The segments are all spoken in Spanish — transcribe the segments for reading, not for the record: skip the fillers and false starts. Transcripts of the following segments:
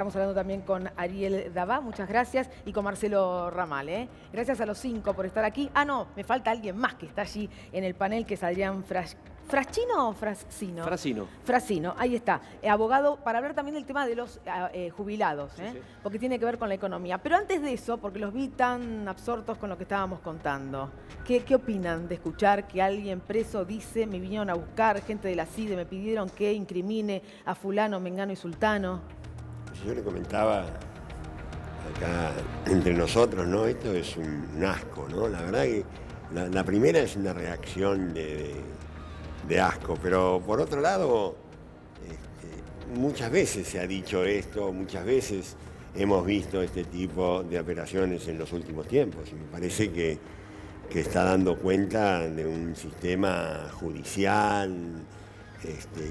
Estamos hablando también con Ariel Dabá, muchas gracias, y con Marcelo Ramal. Gracias a los 5 por estar aquí. Ah, no, me falta alguien más que está allí en el panel, que es Adrián ¿Fraschino o Frascino? Frasino. Frasino, ahí está. Abogado, para hablar también del tema de los jubilados, Sí, sí. porque tiene que ver con la economía. Pero antes de eso, porque los vi tan absortos con lo que estábamos contando, ¿qué opinan de escuchar que alguien preso dice, me vinieron a buscar, gente de la CIDE, me pidieron que incrimine a fulano, mengano y sultano? Yo le comentaba acá entre nosotros, ¿no? Esto es un asco, ¿no? La verdad que la primera es una reacción de asco, pero por otro lado, muchas veces se ha dicho esto, muchas veces hemos visto este tipo de operaciones en los últimos tiempos y me parece que está dando cuenta de un sistema judicial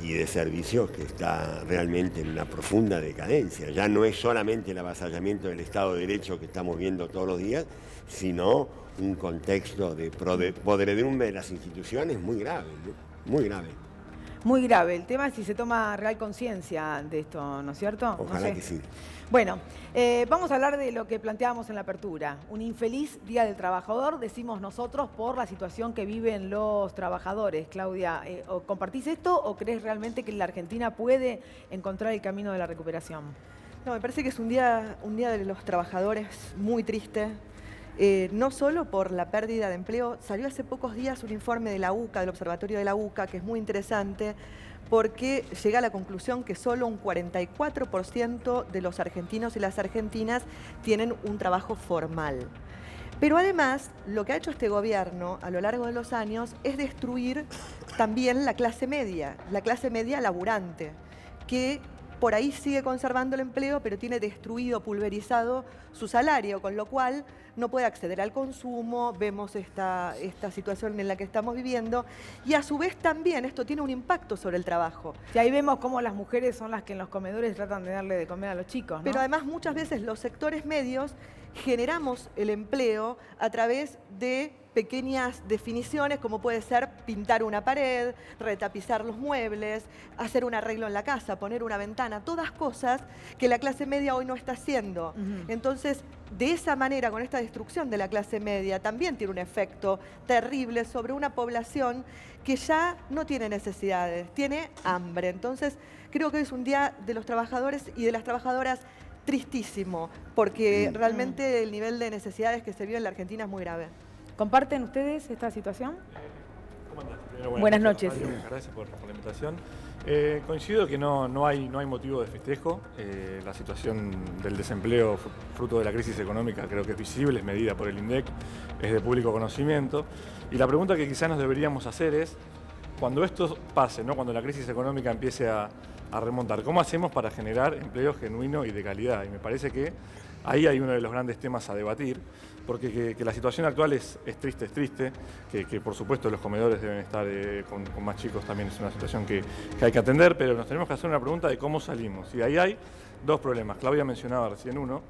y de servicios que está realmente en una profunda decadencia. Ya no es solamente el avasallamiento del Estado de Derecho que estamos viendo todos los días, sino un contexto de podredumbre de las instituciones muy grave, ¿no? Muy grave. Muy grave. El tema es si se toma real conciencia de esto, ¿no es cierto? Ojalá No sé. que sí. Bueno, vamos a hablar de lo que planteábamos en la apertura. Un infeliz Día del Trabajador, decimos nosotros, por la situación que viven los trabajadores. Claudia, ¿compartís esto o crees realmente que la Argentina puede encontrar el camino de la recuperación? No, me parece que es un día de los trabajadores muy triste. No solo por la pérdida de empleo, salió hace pocos días un informe de la UCA, del Observatorio de la UCA, que es muy interesante, porque llega a la conclusión que solo un 44% de los argentinos y las argentinas tienen un trabajo formal. Pero además, lo que ha hecho este gobierno a lo largo de los años es destruir también la clase media laburante, que por ahí sigue conservando el empleo, pero tiene destruido, pulverizado su salario, con lo cual no puede acceder al consumo. Vemos esta situación en la que estamos viviendo y a su vez también esto tiene un impacto sobre el trabajo. Y ahí vemos cómo las mujeres son las que en los comedores tratan de darle de comer a los chicos, ¿no? Pero además muchas veces los sectores medios generamos el empleo a través de pequeñas definiciones, como puede ser pintar una pared, retapizar los muebles, hacer un arreglo en la casa, poner una ventana, todas cosas que la clase media hoy no está haciendo. Entonces, de esa manera, con esta destrucción de la clase media, también tiene un efecto terrible sobre una población que ya no tiene necesidades, tiene hambre. Entonces, creo que es un día de los trabajadores y de las trabajadoras tristísimo, porque realmente el nivel de necesidades que se vive en la Argentina es muy grave. ¿Comparten ustedes esta situación? ¿Cómo andás? Primero, Buenas noches. Muchas gracias por la invitación. Coincido que no hay motivo de festejo. La situación del desempleo fruto de la crisis económica creo que es visible, es medida por el INDEC, es de público conocimiento. Y la pregunta que quizás nos deberíamos hacer es, cuando esto pase, ¿no? Cuando la crisis económica empiece a remontar, ¿cómo hacemos para generar empleo genuino y de calidad? Y me parece que ahí hay uno de los grandes temas a debatir, porque que la situación actual es triste, que por supuesto los comedores deben estar con más chicos, también es una situación que hay que atender, pero nos tenemos que hacer una pregunta de cómo salimos. Y ahí hay dos problemas. Claudia mencionaba recién uno,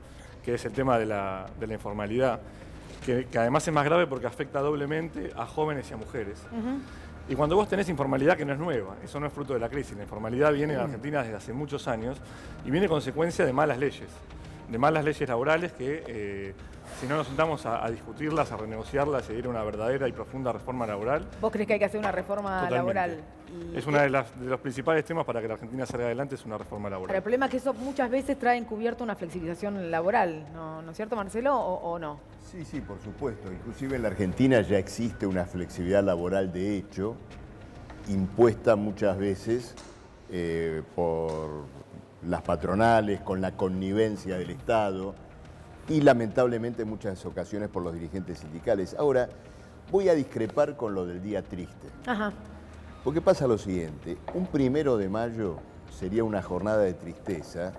que es el tema de la informalidad, que además es más grave porque afecta doblemente a jóvenes y a mujeres. Y cuando vos tenés informalidad que no es nueva, eso no es fruto de la crisis, la informalidad viene en Argentina desde hace muchos años y viene consecuencia de malas leyes laborales que si no nos sentamos a discutirlas, a renegociarlas y a ir a una verdadera y profunda reforma laboral. ¿Vos crees que hay que hacer una reforma laboral? Es uno de los principales temas para que la Argentina salga adelante, es una reforma laboral. Pero el problema es que eso muchas veces trae encubierto una flexibilización laboral, ¿no es cierto, Marcelo, o no? Sí, por supuesto. Inclusive en la Argentina ya existe una flexibilidad laboral de hecho, impuesta muchas veces por las patronales, con la connivencia del Estado y lamentablemente en muchas ocasiones por los dirigentes sindicales. Ahora, voy a discrepar con lo del día triste. Porque pasa lo siguiente, un 1 de mayo sería una jornada de tristeza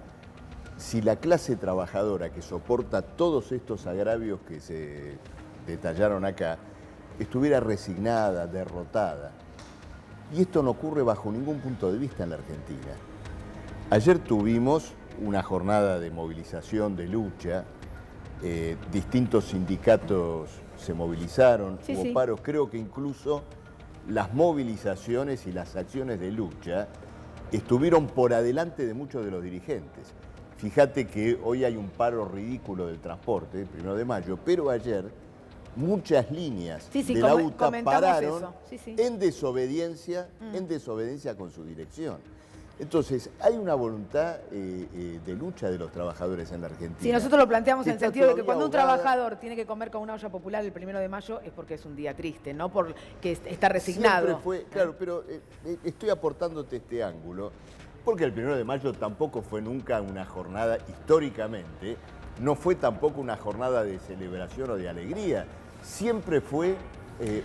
si la clase trabajadora que soporta todos estos agravios que se detallaron acá estuviera resignada, derrotada. Y esto no ocurre bajo ningún punto de vista en la Argentina. Ayer tuvimos una jornada de movilización, de lucha, distintos sindicatos se movilizaron, hubo paros, creo que incluso las movilizaciones y las acciones de lucha estuvieron por adelante de muchos de los dirigentes. fíjate que hoy hay un paro ridículo del transporte, el 1 de mayo, pero ayer muchas líneas de la UTA pararon en desobediencia con su dirección. Entonces, hay una voluntad de lucha de los trabajadores en la Argentina. Sí, nosotros lo planteamos en el sentido de que cuando un trabajador tiene que comer con una olla popular el 1 de mayo es porque es un día triste, no porque está resignado. Siempre fue, claro, pero estoy aportándote este ángulo, porque el 1 de mayo tampoco fue nunca una jornada, históricamente, no fue tampoco una jornada de celebración o de alegría, siempre fue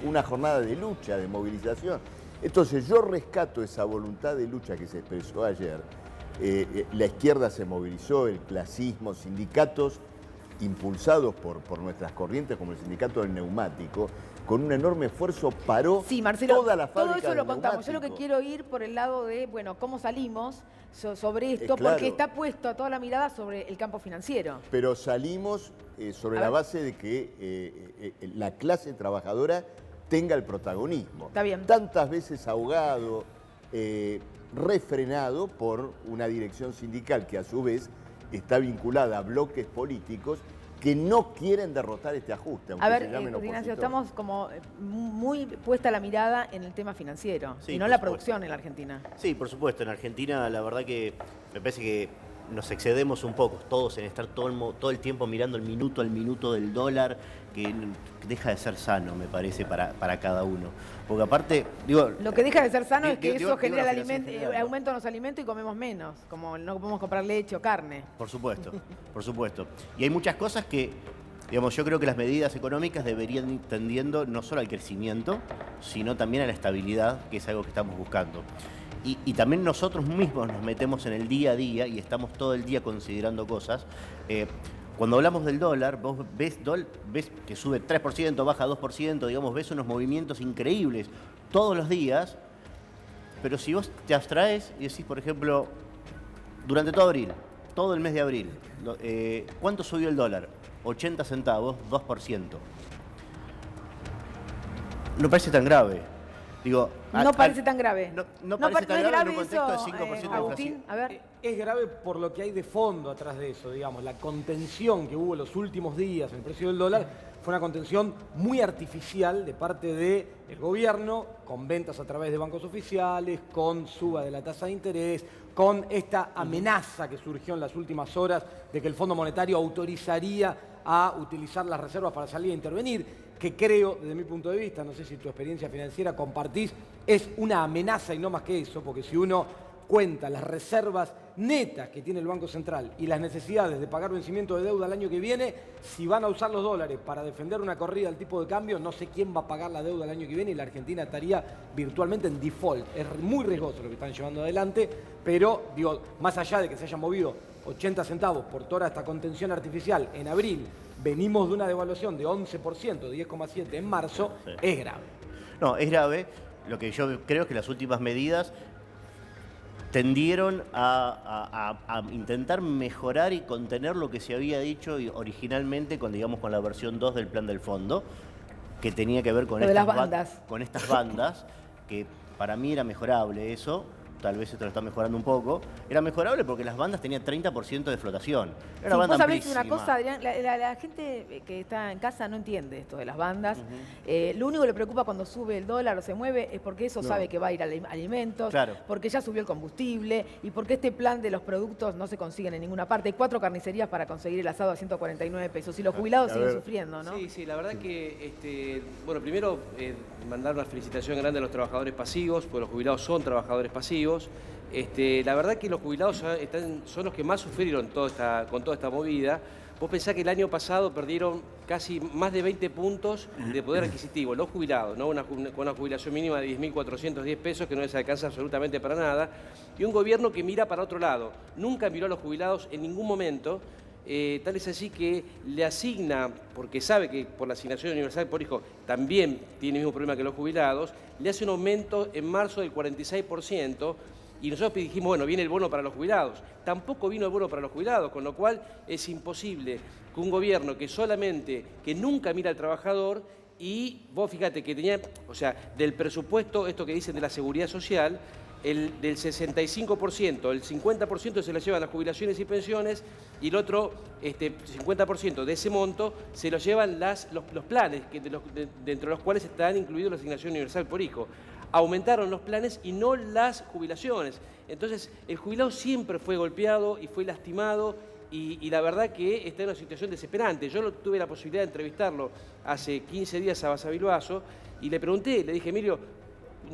una jornada de lucha, de movilización. Entonces yo rescato esa voluntad de lucha que se expresó ayer. La izquierda se movilizó, el clasismo, sindicatos impulsados por nuestras corrientes, como el sindicato del neumático, con un enorme esfuerzo paró toda la fábrica. Todo eso lo contamos. Yo lo que quiero ir por el lado de, bueno, cómo salimos sobre esto, porque está puesto toda la mirada sobre el campo financiero. Pero salimos sobre la base de que la clase trabajadora tenga el protagonismo. Está bien. Tantas veces ahogado, refrenado por una dirección sindical que a su vez está vinculada a bloques políticos que no quieren derrotar este ajuste, aunque se llamen opositores. Ignacio, estamos como muy puesta la mirada en el tema financiero y no en la producción en la Argentina. Sí, por supuesto. En Argentina la verdad que me parece que nos excedemos un poco todos en estar todo el tiempo mirando el minuto al minuto del dólar, que deja de ser sano, me parece, para cada uno. Porque aparte, digo... Lo que deja de ser sano es que eso genera el aumento de los alimentos y comemos menos, como no podemos comprar leche o carne. Por supuesto, por supuesto. Y hay muchas cosas que, digamos, yo creo que las medidas económicas deberían ir tendiendo no solo al crecimiento, sino también a la estabilidad, que es algo que estamos buscando. Y también nosotros mismos nos metemos en el día a día y estamos todo el día considerando cosas. Cuando hablamos del dólar, vos ves que sube 3%, baja 2%, digamos, ves unos movimientos increíbles todos los días, pero si vos te abstraes y decís, por ejemplo, durante todo abril, todo el mes de abril, ¿cuánto subió el dólar? 80 centavos, 2%. No parece tan grave. Digo, no parece tan grave. No parece tan grave en un contexto de 5% de inflación. A ver. Es grave por lo que hay de fondo atrás de eso, digamos. La contención que hubo en los últimos días en el precio del dólar fue una contención muy artificial de parte del gobierno, con ventas a través de bancos oficiales, con suba de la tasa de interés, con esta amenaza que surgió en las últimas horas de que el Fondo Monetario autorizaría a utilizar las reservas para salir a intervenir, que creo, desde mi punto de vista, no sé si tu experiencia financiera compartís, es una amenaza y no más que eso, porque si uno cuenta las reservas netas que tiene el Banco Central y las necesidades de pagar vencimiento de deuda el año que viene, si van a usar los dólares para defender una corrida al tipo de cambio, no sé quién va a pagar la deuda el año que viene y la Argentina estaría virtualmente en default. Es muy riesgoso lo que están llevando adelante, pero digo, más allá de que se hayan movido 80 centavos por toda esta contención artificial en abril, venimos de una devaluación de 11%, 10,7% en marzo, es grave. No, es grave. Lo que yo creo es que las últimas medidas tendieron a intentar mejorar y contener lo que se había dicho originalmente con la versión 2 del plan del fondo, que tenía que ver con estas bandas, que para mí era mejorable eso. Tal vez esto lo está mejorando un poco. Era mejorable porque las bandas tenían 30% de flotación. Era una banda amplísima. Una cosa, Adrián, la gente que está en casa no entiende esto de las bandas. Lo único que le preocupa cuando sube el dólar o se mueve es porque eso sabe que va a ir a alimentos, porque ya subió el combustible y porque este plan de los productos no se consigue en ninguna parte. Hay 4 carnicerías para conseguir el asado a 149 pesos y los jubilados siguen sufriendo, ¿no? Sí, la verdad que, bueno, primero mandar una felicitación grande a los trabajadores pasivos, porque los jubilados son trabajadores pasivos. La verdad que los jubilados son los que más sufrieron con toda esta movida. Vos pensás que el año pasado perdieron casi más de 20 puntos de poder adquisitivo, los jubilados, ¿no? Con una jubilación mínima de 10.410 pesos que no les alcanza absolutamente para nada. Y un gobierno que mira para otro lado. Nunca miró a los jubilados en ningún momento. Tal es así que le asigna, porque sabe que por la asignación universal por hijo también tiene el mismo problema que los jubilados, le hace un aumento en marzo del 46%, y nosotros dijimos, bueno, viene el bono para los jubilados. Tampoco vino el bono para los jubilados, con lo cual es imposible que un gobierno que nunca mira al trabajador, y vos fíjate que tenía, o sea, del presupuesto, esto que dicen de la seguridad social, del 65%, el 50% se lo llevan las jubilaciones y pensiones y el otro 50% de ese monto se lo llevan los planes, dentro de los cuales están incluidos la asignación universal por hijo. Aumentaron los planes y no las jubilaciones. Entonces, el jubilado siempre fue golpeado y fue lastimado y la verdad que está en una situación desesperante. Yo tuve la posibilidad de entrevistarlo hace 15 días a Basavilbaso y le pregunté, le dije, Emilio,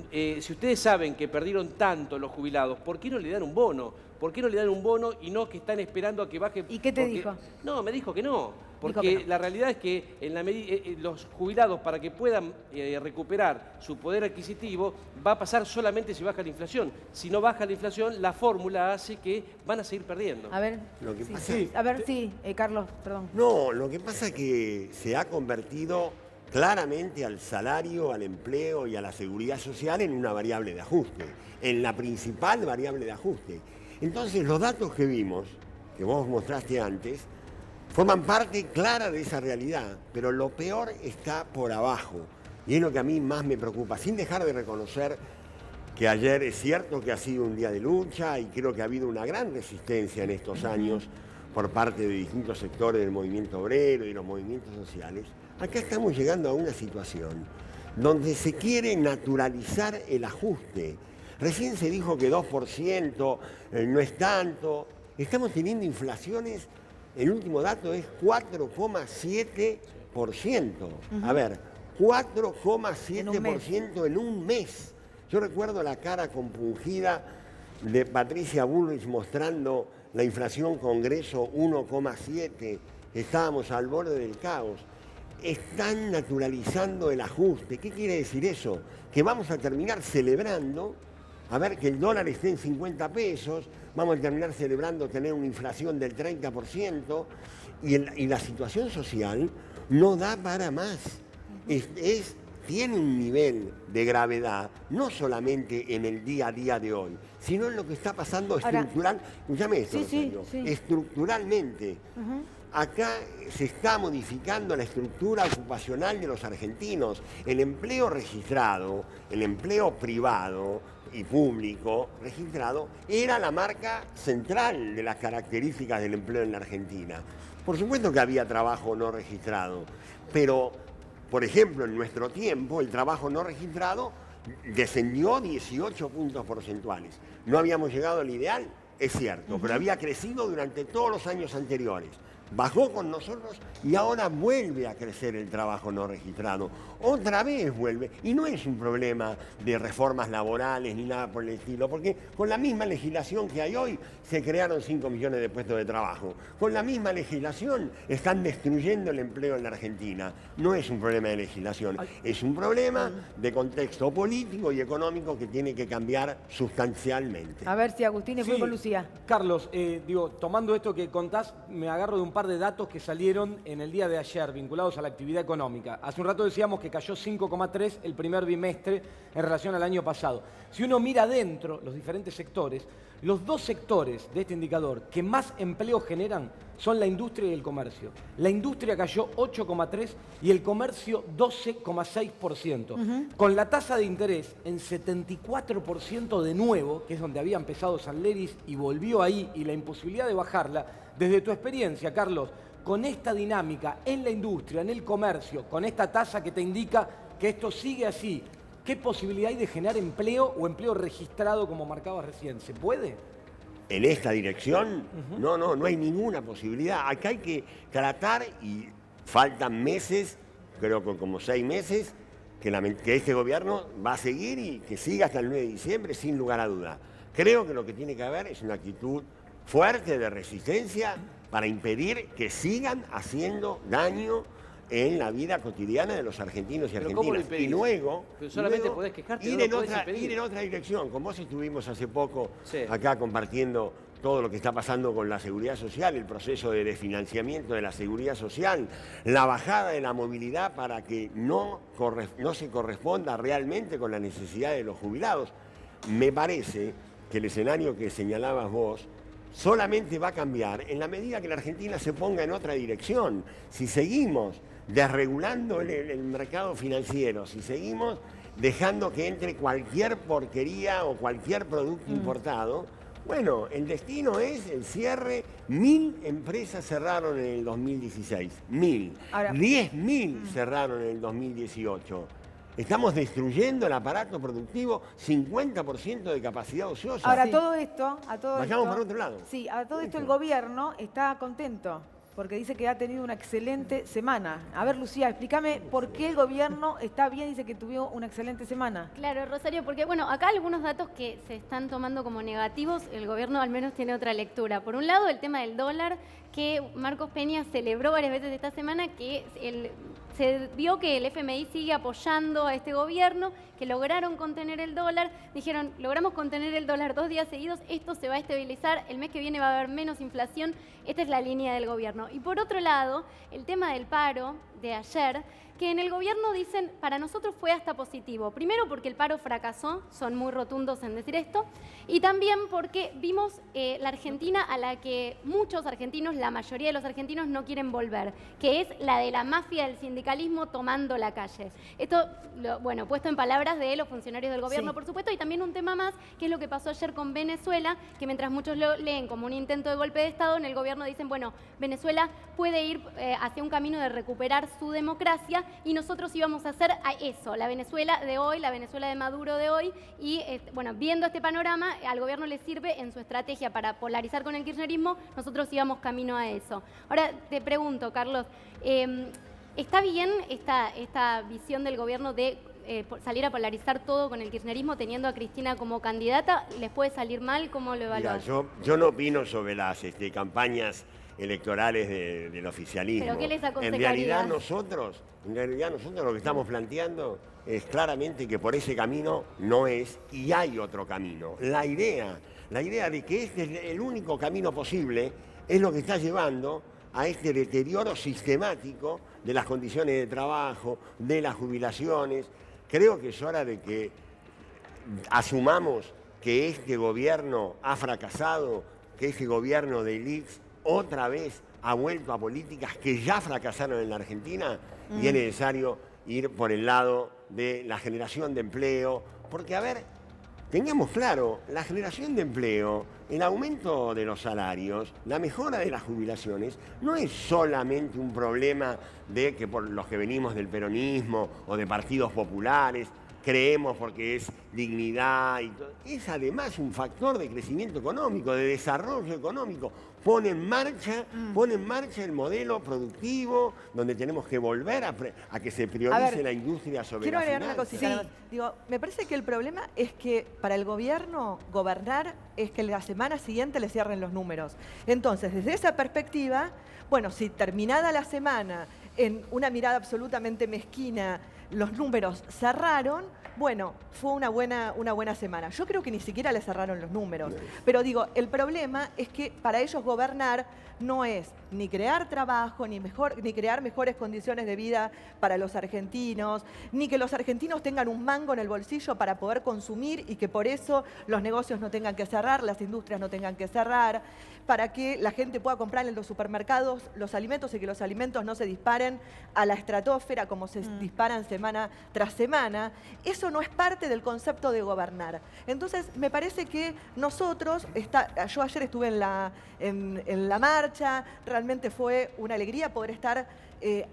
si ustedes saben que perdieron tanto los jubilados, ¿por qué no le dan un bono? ¿Por qué no le dan un bono y no que están esperando a que baje? ¿Y qué te dijo? No, me dijo que no. Porque Dijo que no. la realidad es que los jubilados, para que puedan recuperar su poder adquisitivo, va a pasar solamente si baja la inflación. Si no baja la inflación, la fórmula hace que van a seguir perdiendo. A ver, Lo que sí, pasa- sí. A ver, sí, Carlos, perdón. No, lo que pasa es que se ha convertido claramente al salario, al empleo y a la seguridad social en una variable de ajuste, en la principal variable de ajuste. Entonces, los datos que vimos, que vos mostraste antes, forman parte clara de esa realidad, pero lo peor está por abajo, y es lo que a mí más me preocupa, sin dejar de reconocer que ayer es cierto que ha sido un día de lucha y creo que ha habido una gran resistencia en estos años por parte de distintos sectores del movimiento obrero y los movimientos sociales. Acá estamos llegando a una situación donde se quiere naturalizar el ajuste. Recién se dijo que 2% no es tanto. Estamos teniendo inflaciones, el último dato es 4,7%. A ver, 4,7% en un mes. Yo recuerdo la cara compungida de Patricia Bullrich mostrando la inflación Congreso 1,7. Estábamos al borde del caos. Están naturalizando el ajuste. ¿Qué quiere decir eso? Que vamos a terminar celebrando, a ver, que el dólar esté en 50 pesos, vamos a terminar celebrando tener una inflación del 30% y la situación social no da para más. Tiene un nivel de gravedad, no solamente en el día a día de hoy, sino en lo que está pasando estructural. Escúchame esto, Rosario, estructuralmente. Acá se está modificando la estructura ocupacional de los argentinos. El empleo registrado, el empleo privado y público registrado, era la marca central de las características del empleo en la Argentina. Por supuesto que había trabajo no registrado, pero, por ejemplo, en nuestro tiempo, el trabajo no registrado descendió 18 puntos porcentuales. No habíamos llegado al ideal, es cierto, pero había crecido durante todos los años anteriores. Bajó con nosotros y ahora vuelve a crecer el trabajo no registrado. Otra vez vuelve. Y no es un problema de reformas laborales ni nada por el estilo, porque con la misma legislación que hay hoy se crearon 5 millones de puestos de trabajo. Con la misma legislación están destruyendo el empleo en la Argentina. No es un problema de legislación, es un problema de contexto político y económico que tiene que cambiar sustancialmente. A ver si Agustín y fue Sí, con Lucía. Carlos, tomando esto que contás, me agarro de un par de datos que salieron en el día de ayer vinculados a la actividad económica. Hace un rato decíamos que cayó 5,3 el primer bimestre en relación al año pasado. Si uno mira adentro los diferentes sectores, los dos sectores de este indicador que más empleo generan son la industria y el comercio. La industria cayó 8,3 y el comercio 12,6%. Con la tasa de interés en 74% de nuevo, que es donde había empezado San Leris y volvió ahí, y la imposibilidad de bajarla. Desde tu experiencia, Carlos, con esta dinámica en la industria, en el comercio, con esta tasa que te indica que esto sigue así, ¿qué posibilidad hay de generar empleo o empleo registrado como marcabas recién? ¿Se puede? En esta dirección, no hay ninguna posibilidad. Acá hay que tratar, y faltan meses, creo que como 6 meses, que este gobierno va a seguir y que siga hasta el 9 de diciembre sin lugar a duda. Creo que lo que tiene que haber es una actitud fuerte de resistencia para impedir que sigan haciendo daño en la vida cotidiana de los argentinos y ¿Pero cómo lo argentinas. Y impedís? luego, Pero solamente podés quejarte, ir, no en lo podés otra, impedir. ir en otra dirección. Con vos estuvimos hace poco Sí. acá compartiendo todo lo que está pasando con la seguridad social, el proceso de desfinanciamiento de la seguridad social, la bajada de la movilidad para que no se corresponda realmente con la necesidad de los jubilados. Me parece que el escenario que señalabas vos solamente va a cambiar en la medida que la Argentina se ponga en otra dirección. Si seguimos desregulando el mercado financiero, si seguimos dejando que entre cualquier porquería o cualquier producto importado. Bueno, el destino es el cierre. 1000 empresas cerraron en el 2016. 1000. Ahora- 10.000 cerraron en el 2018. Estamos destruyendo el aparato productivo, 50% de capacidad ociosa. Ahora, Sí. todo esto, a todo Vayamos esto, por otro lado. Sí, a todo esto el gobierno está contento, porque dice que ha tenido una excelente semana. A ver, Lucía, explícame por qué el gobierno está bien, dice que tuvo una excelente semana. Claro, Rosario, porque bueno, acá algunos datos que se están tomando como negativos, el gobierno al menos tiene otra lectura. Por un lado, el tema del dólar, que Marcos Peña celebró varias veces esta semana, que se vio que el FMI sigue apoyando a este gobierno, que lograron contener el dólar. Dijeron, logramos contener el dólar 2 días seguidos, esto se va a estabilizar, el mes que viene va a haber menos inflación, esta es la línea del gobierno. Y por otro lado, el tema del paro de ayer, que en el gobierno dicen, para nosotros fue hasta positivo. Primero porque el paro fracasó, son muy rotundos en decir esto, y también porque vimos la Argentina a la que muchos argentinos, la mayoría de los argentinos no quieren volver, que es la de la mafia del sindicalismo tomando la calle. Esto, bueno, puesto en palabras de los funcionarios del gobierno, Sí. por supuesto, y también un tema más, que es lo que pasó ayer con Venezuela, que mientras muchos lo leen como un intento de golpe de Estado, en el gobierno dicen, bueno, Venezuela puede ir hacia un camino de recuperar su democracia, y nosotros íbamos a hacer a eso, la Venezuela de hoy, la Venezuela de Maduro de hoy, y bueno, viendo este panorama, al gobierno le sirve en su estrategia para polarizar con el kirchnerismo, nosotros íbamos camino a eso. Ahora, te pregunto, Carlos, ¿está bien esta visión del gobierno de salir a polarizar todo con el kirchnerismo teniendo a Cristina como candidata? ¿Les puede salir mal? ¿Cómo lo Mira, evalúan? yo no opino sobre las campañas electorales del oficialismo. ¿Pero qué les en aconsejaría? realidad nosotros lo que estamos planteando es claramente que por ese camino no es y hay otro camino. La idea de que este es el único camino posible es lo que está llevando a este deterioro sistemático de las condiciones de trabajo, de las jubilaciones. Creo que es hora de que asumamos que este gobierno ha fracasado, que este gobierno de elites otra vez ha vuelto a políticas que ya fracasaron en la Argentina y es necesario ir por el lado de la generación de empleo, porque, a ver, tengamos claro, la generación de empleo, el aumento de los salarios, la mejora de las jubilaciones, no es solamente un problema de que por los que venimos del peronismo o de partidos populares, creemos porque es dignidad y todo. Es además un factor de crecimiento económico, de desarrollo económico. Pone en marcha el modelo productivo donde tenemos que volver a que se priorice la industria sobre Quiero la agregar una finanza. cosita. nada más. Digo, me parece que el problema es que para el gobierno gobernar es que la semana siguiente le cierren los números. Entonces, desde esa perspectiva, bueno, si terminada la semana en una mirada absolutamente mezquina los números cerraron, bueno, fue una buena semana. Yo creo que ni siquiera le cerraron los números. Pero digo, el problema es que para ellos gobernar no es ni crear trabajo, ni crear mejores condiciones de vida para los argentinos, ni que los argentinos tengan un mango en el bolsillo para poder consumir y que por eso los negocios no tengan que cerrar, las industrias no tengan que cerrar, para que la gente pueda comprar en los supermercados los alimentos y que los alimentos no se disparen a la estratosfera como se disparan semana tras semana. Eso no es parte del concepto de gobernar. Entonces, me parece que nosotros, yo ayer estuve en la marcha, realmente fue una alegría poder estar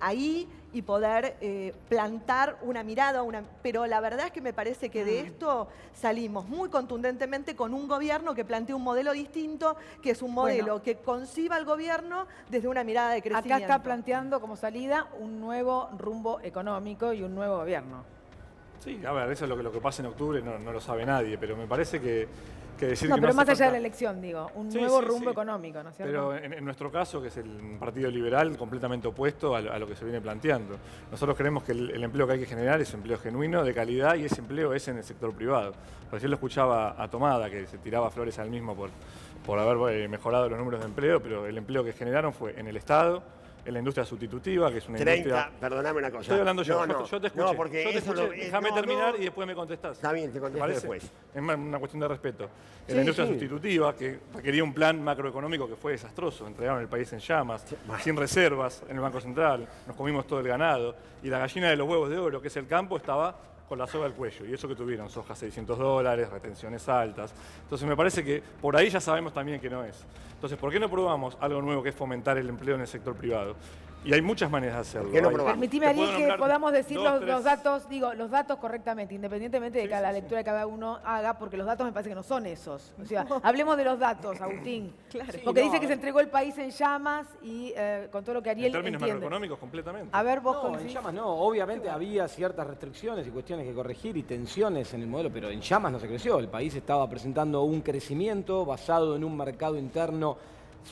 ahí y poder plantar una mirada, pero la verdad es que me parece que de esto salimos muy contundentemente con un gobierno que plantea un modelo distinto, que es un modelo que conciba al gobierno desde una mirada de crecimiento. Acá está planteando como salida un nuevo rumbo económico y un nuevo gobierno. Sí, a ver, eso es lo que pasa en octubre, no lo sabe nadie, pero me parece que decir No, que pero no más hace allá de falta- la elección, digo, un Sí, nuevo sí, rumbo sí. económico, ¿no es cierto? Pero en nuestro caso, que es el Partido Liberal, completamente opuesto a lo que se viene planteando. Nosotros creemos que el empleo que hay que generar es empleo genuino, de calidad, y ese empleo es en el sector privado. Recién lo escuchaba a Tomada, que se tiraba flores al mismo por haber mejorado los números de empleo, pero el empleo que generaron fue en el Estado, en la industria sustitutiva, que es una 30, industria... perdóname una cosa. Estoy hablando yo, No, yo te escuché. No, porque yo te eso escuché. Déjame terminar y después me contestás. Está bien, te contesto parece? después. Es una cuestión de respeto. En Sí, la industria sí. sustitutiva, que requería un plan macroeconómico que fue desastroso, entregaron el país en llamas, sin reservas en el Banco Central, nos comimos todo el ganado, y la gallina de los huevos de oro, que es el campo, estaba con la soga al cuello. Y eso que tuvieron, soja $600, retenciones altas. Entonces me parece que por ahí ya sabemos también que no es. Entonces, ¿por qué no probamos algo nuevo que es fomentar el empleo en el sector privado? Y hay muchas maneras de hacerlo. ¿Por qué no Hay- probamos? Permitime, Te puedo Ariel, que nombrar podamos decir dos, los tres. datos, digo, los datos correctamente, independientemente de Sí, la sí, lectura que cada uno haga, porque los datos me parece que no son esos. O sea, hablemos de los datos, Agustín. Claro. Porque Sí, dice no, que se entregó el país en llamas y con todo lo que Ariel En términos entiende. macroeconómicos, completamente. A ver, vos No, en coincidís. llamas no. Obviamente había ciertas restricciones y cuestiones que corregir y tensiones en el modelo, pero en llamas no se creció. El país estaba presentando un crecimiento basado en un mercado interno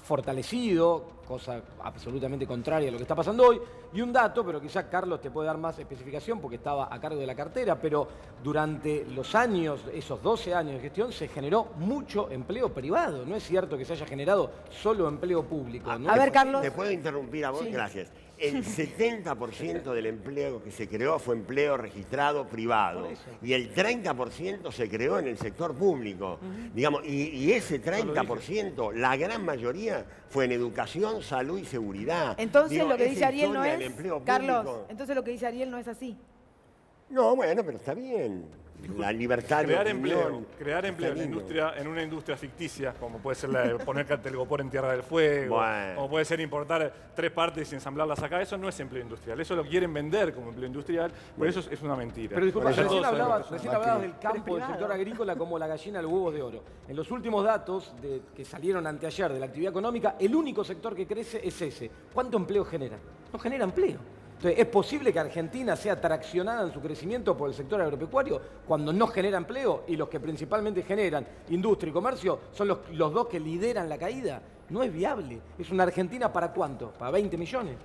fortalecido, cosa absolutamente contraria a lo que está pasando hoy. Y un dato, pero quizá Carlos te puede dar más especificación porque estaba a cargo de la cartera, pero durante los años, esos 12 años de gestión, se generó mucho empleo privado. No es cierto que se haya generado solo empleo público. ¿no? A ver, Carlos. ¿Te puedo interrumpir a vos? Sí. Gracias. El 70% del empleo que se creó fue empleo registrado privado. Por eso. Y el 30% se creó en el sector público. Digamos, y ese 30%, la gran mayoría, fue en educación, salud y seguridad. Entonces Digo, lo que esa dice Ariel no historia es, del empleo Carlos, público- entonces lo que dice Ariel no es así. No, bueno, pero está bien. La libertad de Crear opinión empleo está lindo. en una industria ficticia, como puede ser la de poner telgopor en Tierra del Fuego, Bueno. como puede ser importar 3 partes y ensamblarlas acá, eso no es empleo industrial. Eso lo quieren vender como empleo industrial, pero eso es una mentira. Pero disculpa, Ya recién todos sabemos hablabas, que recién eso no es. hablabas del campo del sector agrícola como la gallina de los huevos de oro. En los últimos datos que salieron anteayer de la actividad económica, el único sector que crece es ese. ¿Cuánto empleo genera? No genera empleo. Entonces, ¿es posible que Argentina sea traccionada en su crecimiento por el sector agropecuario cuando no genera empleo y los que principalmente generan industria y comercio son los dos que lideran la caída? No es viable. ¿Es una Argentina para cuánto? ¿Para 20 millones?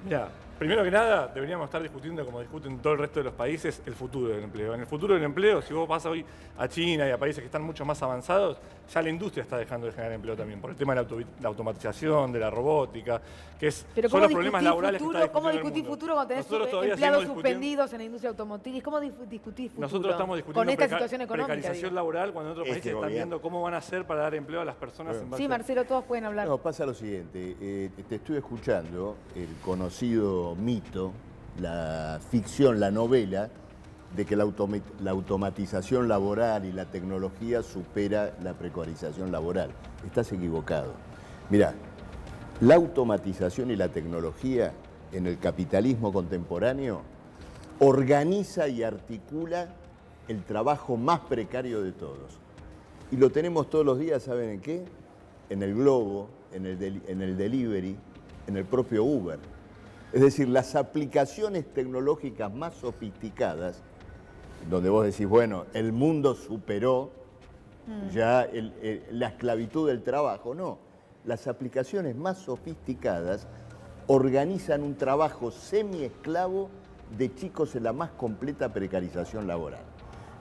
Mira, primero que nada, deberíamos estar discutiendo, como discuten todo el resto de los países, el futuro del empleo. En el futuro del empleo, si vos vas hoy a China y a países que están mucho más avanzados, ya la industria está dejando de generar empleo también, por el tema de la automatización, de la robótica, que Pero son ¿cómo los problemas discutís laborales que futuro? está ¿Cómo discutiendo el discutís mundo. futuro cuando tenés Nosotros todavía empleados seguimos discutiendo- suspendidos en la industria automotriz? ¿Cómo discutís futuro? Nosotros estamos discutiendo con esta situación económica. precarización digo. laboral cuando en otros Este países están gobierno. viendo cómo van a hacer para dar empleo a las personas en base Sí, a- Marcelo, todos pueden hablar. No, pasa lo siguiente, te estoy escuchando el conocido mito, la ficción, la novela, de que la automatización laboral y la tecnología supera la precarización laboral. Estás equivocado. Mirá, la automatización y la tecnología en el capitalismo contemporáneo organiza y articula el trabajo más precario de todos. Y lo tenemos todos los días, ¿saben en qué? En el Globo, en el delivery, en el propio Uber. Es decir, las aplicaciones tecnológicas más sofisticadas, donde vos decís, bueno, el mundo superó ya la esclavitud del trabajo. No, las aplicaciones más sofisticadas organizan un trabajo semi-esclavo de chicos en la más completa precarización laboral.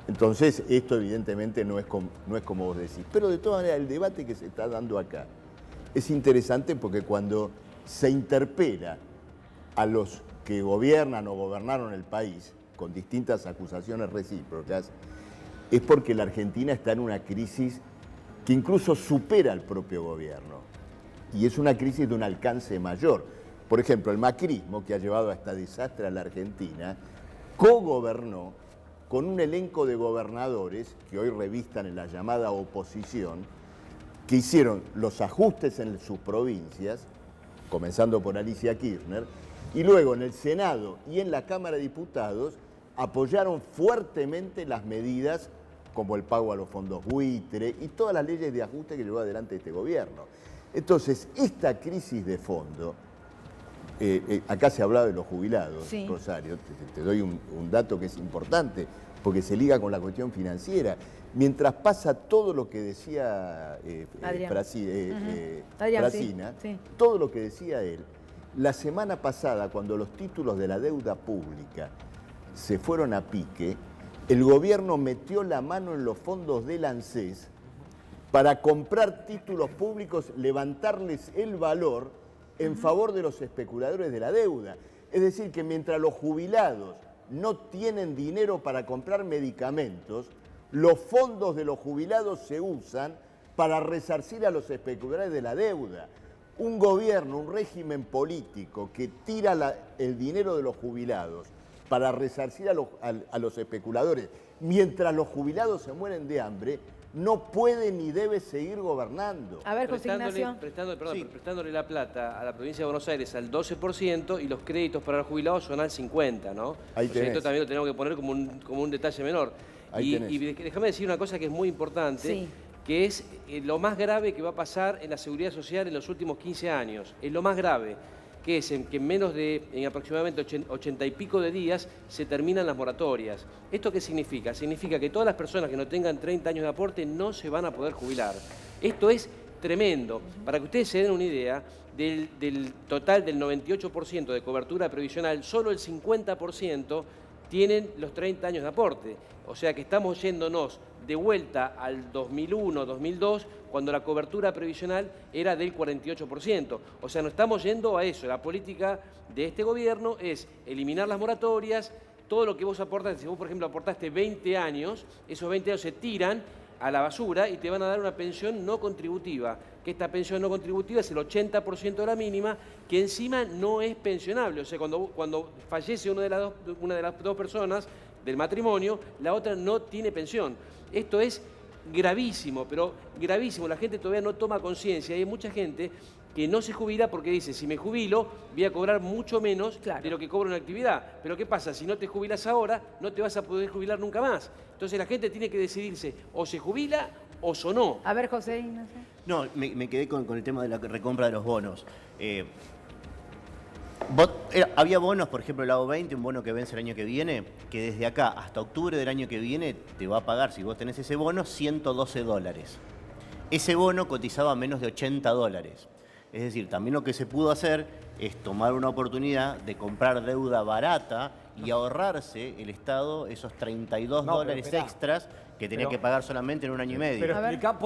Entonces, esto evidentemente no es como vos decís. Pero de todas maneras, el debate que se está dando acá es interesante porque cuando se interpela a los que gobiernan o gobernaron el país con distintas acusaciones recíprocas, es porque la Argentina está en una crisis que incluso supera al propio gobierno. Y es una crisis de un alcance mayor. Por ejemplo, el macrismo, que ha llevado a este desastre a la Argentina, cogobernó con un elenco de gobernadores que hoy revistan en la llamada oposición, que hicieron los ajustes en sus provincias, comenzando por Alicia Kirchner, y luego en el Senado y en la Cámara de Diputados apoyaron fuertemente las medidas como el pago a los fondos buitre y todas las leyes de ajuste que llevó adelante este gobierno. Entonces, esta crisis de fondo, acá se hablaba de los jubilados, Sí. Rosario, te doy un dato que es importante, porque se liga con la cuestión financiera. Mientras pasa todo lo que decía Adrián. Adrián, Brasina, sí. todo lo que decía él, la semana pasada, cuando los títulos de la deuda pública se fueron a pique, el gobierno metió la mano en los fondos del ANSES para comprar títulos públicos, levantarles el valor en favor de los especuladores de la deuda. Es decir, que mientras los jubilados no tienen dinero para comprar medicamentos, los fondos de los jubilados se usan para resarcir a los especuladores de la deuda. Un gobierno, un régimen político que tira el dinero de los jubilados para resarcir a los especuladores. Mientras los jubilados se mueren de hambre, no puede ni debe seguir gobernando. A ver, José Ignacio. Prestándole la plata a la provincia de Buenos Aires al 12% y los créditos para los jubilados son al 50%, ¿no? Ahí tenés. Esto también lo tenemos que poner como un detalle menor. Y déjame decir una cosa que es muy importante, Sí. que es lo más grave que va a pasar en la seguridad social en los últimos 15 años. Es lo más grave, que es que en aproximadamente 80 y pico de días se terminan las moratorias. ¿Esto qué significa? Significa que todas las personas que no tengan 30 años de aporte no se van a poder jubilar. Esto es tremendo. Para que ustedes se den una idea, del total del 98% de cobertura previsional, solo el 50% tienen los 30 años de aporte. O sea que estamos yéndonos de vuelta al 2001, 2002, cuando la cobertura previsional era del 48%. O sea, no estamos yendo a eso. La política de este gobierno es eliminar las moratorias, todo lo que vos aportas, si vos, por ejemplo, aportaste 20 años, esos 20 años se tiran a la basura y te van a dar una pensión no contributiva, que esta pensión no contributiva es el 80% de la mínima, que encima no es pensionable. O sea, cuando fallece una de las dos personas del matrimonio, la otra no tiene pensión. Esto es gravísimo, pero gravísimo. La gente todavía no toma conciencia y hay mucha gente que no se jubila porque dice, si me jubilo voy a cobrar mucho menos de lo que cobro en la actividad. Pero ¿qué pasa? Si no te jubilas ahora, no te vas a poder jubilar nunca más. Entonces la gente tiene que decidirse, o se jubila o no. A ver, José Ignacio. No, me quedé con el tema de la recompra de los bonos. Había bonos, por ejemplo, el AO20, un bono que vence el año que viene, que desde acá hasta octubre del año que viene te va a pagar, si vos tenés ese bono, $112. Ese bono cotizaba menos de $80. Es decir, también lo que se pudo hacer es tomar una oportunidad de comprar deuda barata y ahorrarse el Estado esos $32 extras que tenía que pagar solamente en un año y medio. Pero explica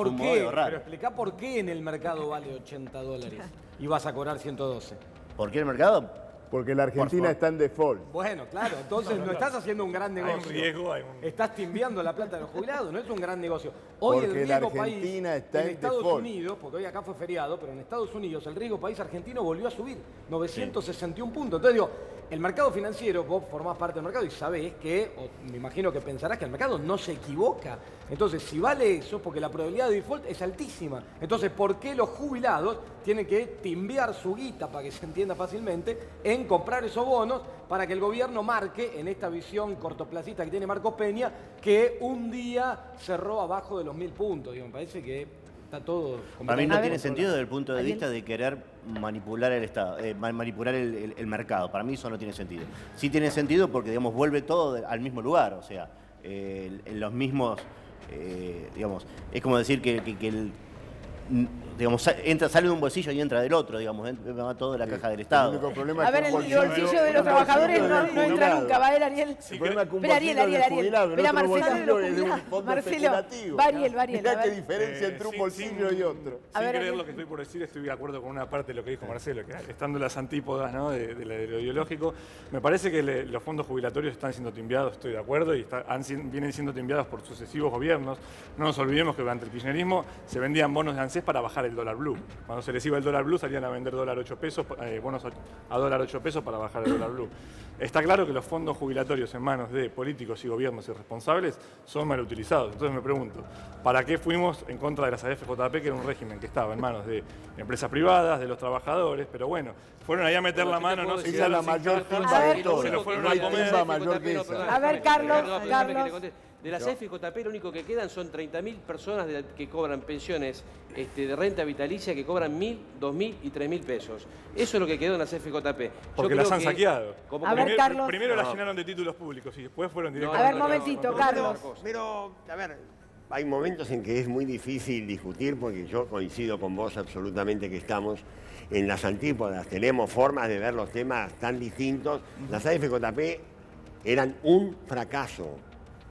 por qué en el mercado vale $80 y vas a cobrar 112. ¿Por qué el mercado? Porque la Argentina está en default. Bueno, claro, entonces no estás haciendo un gran negocio. Hay un riesgo, Estás timbiando la plata de los jubilados, no es un gran negocio. Hoy Porque el la riesgo Argentina país está en en Estados default. Unidos, porque hoy acá fue feriado, pero en Estados Unidos el riesgo país argentino volvió a subir 961 puntos. Entonces digo, el mercado financiero, vos formás parte del mercado y sabés que, o me imagino que pensarás que el mercado no se equivoca. Entonces, si vale eso, porque la probabilidad de default es altísima. Entonces, ¿por qué los jubilados tienen que timbear su guita, para que se entienda fácilmente, en comprar esos bonos para que el gobierno marque, en esta visión cortoplacista que tiene Marcos Peña, que un día cerró abajo de los 1000 puntos? Digo, me parece que está todo... Para mí no tiene sentido desde el punto de vista de querer manipular el Estado, manipular el mercado. Para mí eso no tiene sentido. Sí tiene sentido porque, digamos, vuelve todo al mismo lugar. O sea, en los mismos... digamos, es como decir que digamos, sale de un bolsillo y entra del otro, digamos, va todo de la caja del Estado. El único problema A ver, el bolsillo de los trabajadores no entra nunca. Va a ver, Ariel. Espera, Ariel. Espera, Marcelo. Va Ariel. Mirá qué diferencia entre un bolsillo y otro. Sin creer lo que estoy por decir, estoy de acuerdo con una parte de lo que dijo Marcelo, que estando en las antípodas, ¿no? de lo ideológico, me parece que los fondos jubilatorios están siendo timbiados, estoy de acuerdo, y vienen siendo timbiados por sucesivos gobiernos. No nos olvidemos que durante el kirchnerismo se vendían bonos de ANSES para bajar el dólar blue. Cuando se les iba el dólar blue salían a vender dólar 8 pesos, bonos a dólar 8 pesos para bajar el dólar blue. Está claro que los fondos jubilatorios en manos de políticos y gobiernos irresponsables son mal utilizados. Entonces me pregunto, ¿para qué fuimos en contra de las AFJP, que era un régimen que estaba en manos de empresas privadas, de los trabajadores? Pero bueno, fueron ahí a meter la mano, no sé si esa es la mayor timba de todo. Se lo fueron No hay a comer. timba mayor que esa. A ver, Carlos. De las AFJP lo único que quedan son 30.000 personas que cobran pensiones de renta vitalicia, que cobran 1.000, 2.000 y 3.000 pesos. Eso es lo que quedó en las AFJP. Porque las han saqueado. A ver, Carlos. Primero las llenaron de títulos públicos y después fueron directamente... A ver, momentito, Carlos. Pero, a ver, hay momentos en que es muy difícil discutir, porque yo coincido con vos absolutamente que estamos en las antípodas. Tenemos formas de ver los temas tan distintos. Las AFJP eran un fracaso.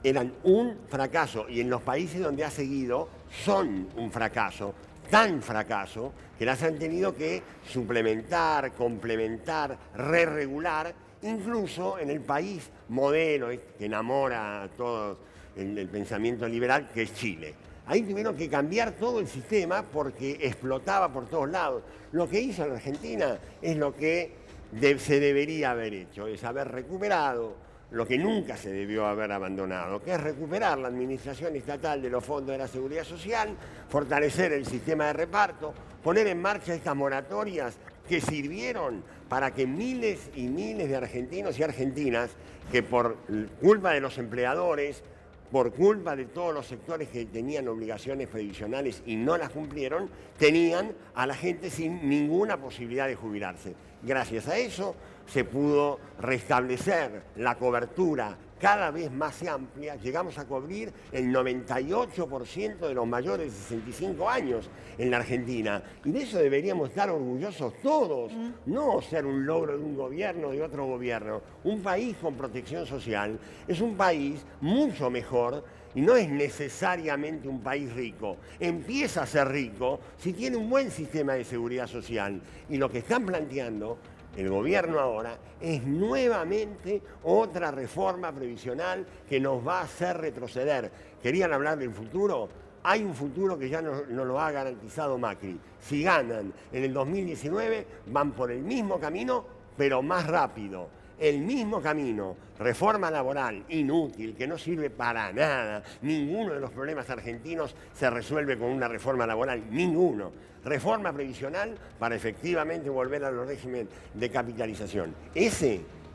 Eran un fracaso, y en los países donde ha seguido son un fracaso, tan fracaso que las han tenido que suplementar, complementar, re-regular, incluso en el país modelo que enamora a todos el pensamiento liberal, que es Chile. Ahí tuvieron que cambiar todo el sistema porque explotaba por todos lados. Lo que hizo la Argentina es lo que se debería haber hecho, es haber recuperado lo que nunca se debió haber abandonado, que es recuperar la administración estatal de los fondos de la Seguridad Social, fortalecer el sistema de reparto, poner en marcha estas moratorias que sirvieron para que miles y miles de argentinos y argentinas que por culpa de los empleadores, por culpa de todos los sectores que tenían obligaciones previsionales y no las cumplieron, tenían a la gente sin ninguna posibilidad de jubilarse. Gracias a eso se pudo restablecer la cobertura cada vez más amplia, llegamos a cubrir el 98% de los mayores de 65 años en la Argentina. Y de eso deberíamos estar orgullosos todos, no ser un logro de un gobierno o de otro gobierno. Un país con protección social es un país mucho mejor y no es necesariamente un país rico. Empieza a ser rico si tiene un buen sistema de seguridad social. Y lo que están planteando el gobierno ahora es nuevamente otra reforma previsional que nos va a hacer retroceder. ¿Querían hablar del futuro? Hay un futuro que ya no lo ha garantizado Macri. Si ganan en el 2019, van por el mismo camino, pero más rápido. El mismo camino, reforma laboral inútil, que no sirve para nada. Ninguno de los problemas argentinos se resuelve con una reforma laboral, ninguno. Reforma previsional para efectivamente volver a los regímenes de capitalización.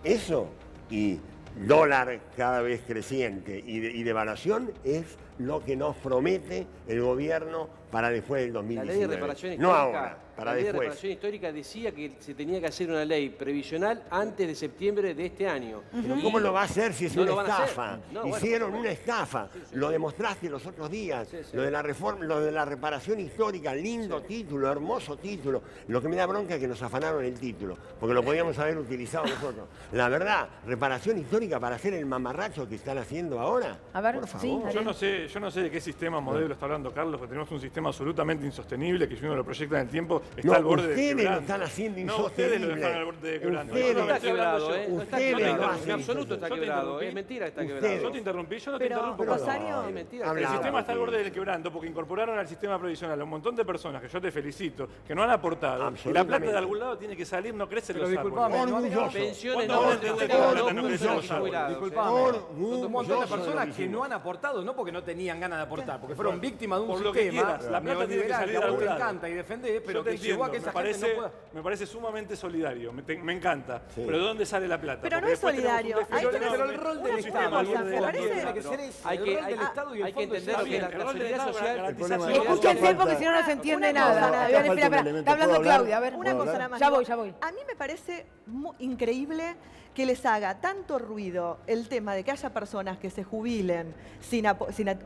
Eso y dólar cada vez creciente y devaluación es lo que nos promete el gobierno para después del 2019. La ley de reparación histórica, no ahora, para la ley de después. reparación histórica decía que se tenía que hacer una ley previsional antes de septiembre de este año. Pero ¿cómo lo va a hacer si es No una lo van a hacer. estafa? No, Hicieron bueno, una estafa. Lo demostraste los otros días. Lo de la reforma, lo de la reparación histórica, lindo título, hermoso título. Lo que me da bronca es que nos afanaron el título, porque lo podíamos haber utilizado nosotros. La verdad, reparación histórica para hacer el mamarracho que están haciendo ahora. A ver, por favor. sí, Yo no sé de qué sistema modelo está hablando Carlos, porque tenemos un sistema absolutamente insostenible que si uno lo proyecta en el tiempo está al borde de ustedes quebrando. lo están haciendo No, ustedes lo insostenible. están al borde de quebrando. Ustedes No está quebrado, ¿eh? No está Ustedes quebrado. lo En hacen. absoluto está Yo te quebrado. interrumpí. Es mentira que está Ustedes. quebrado. Yo te interrumpí, yo no te Pero, interrumpo. Rosario, Es mentira. El Hablaba, sistema está al borde sí. del quebrando porque incorporaron al sistema previsional a un montón de personas que yo te felicito, que no han aportado. Y la Absolutamente. plata de algún lado tiene que salir, no crece Pero los disculpame, árboles. Orgulloso. Pensiones ¿Cuándo no, van a entender que la plata no crece en los árboles? Disculpame. Orgulloso Son un montón de de lo personas que que hicimos. no han aportado, no porque no tenían ganas de aportar, porque fueron víctimas de un Por lo que sistema quieras, la plata tiene que neoliberal salir que a de vos te algún lado. encanta y defendés, pero Yo te que llevó a que entiendo, esa gente no pueda... me parece sumamente solidario, me encanta. Sí. Pero ¿de dónde sale la plata? Pero no Porque es después tenemos solidario. un déficit Ahí tenés- Pero enorme, el rol un del sistema Estado, al borde me de la parece- quiebra. tiene que ser ese, Hay el que, rol hay, del Estado y el hay que fondo entender Está que bien, la el rol del seguridad Estado social... garantizar problema es- seguridad Escúchense social. porque si no no se entiende Una cosa nada. nada A ver, más. espera, Falta un espera. elemento. Está hablando ¿Puedo hablar? Claudia, a ver. Una ¿Puedo cosa hablar? nada más. Ya Digo, voy, ya voy. A mí me parece increíble que les haga tanto ruido el tema de que haya personas que se jubilen sin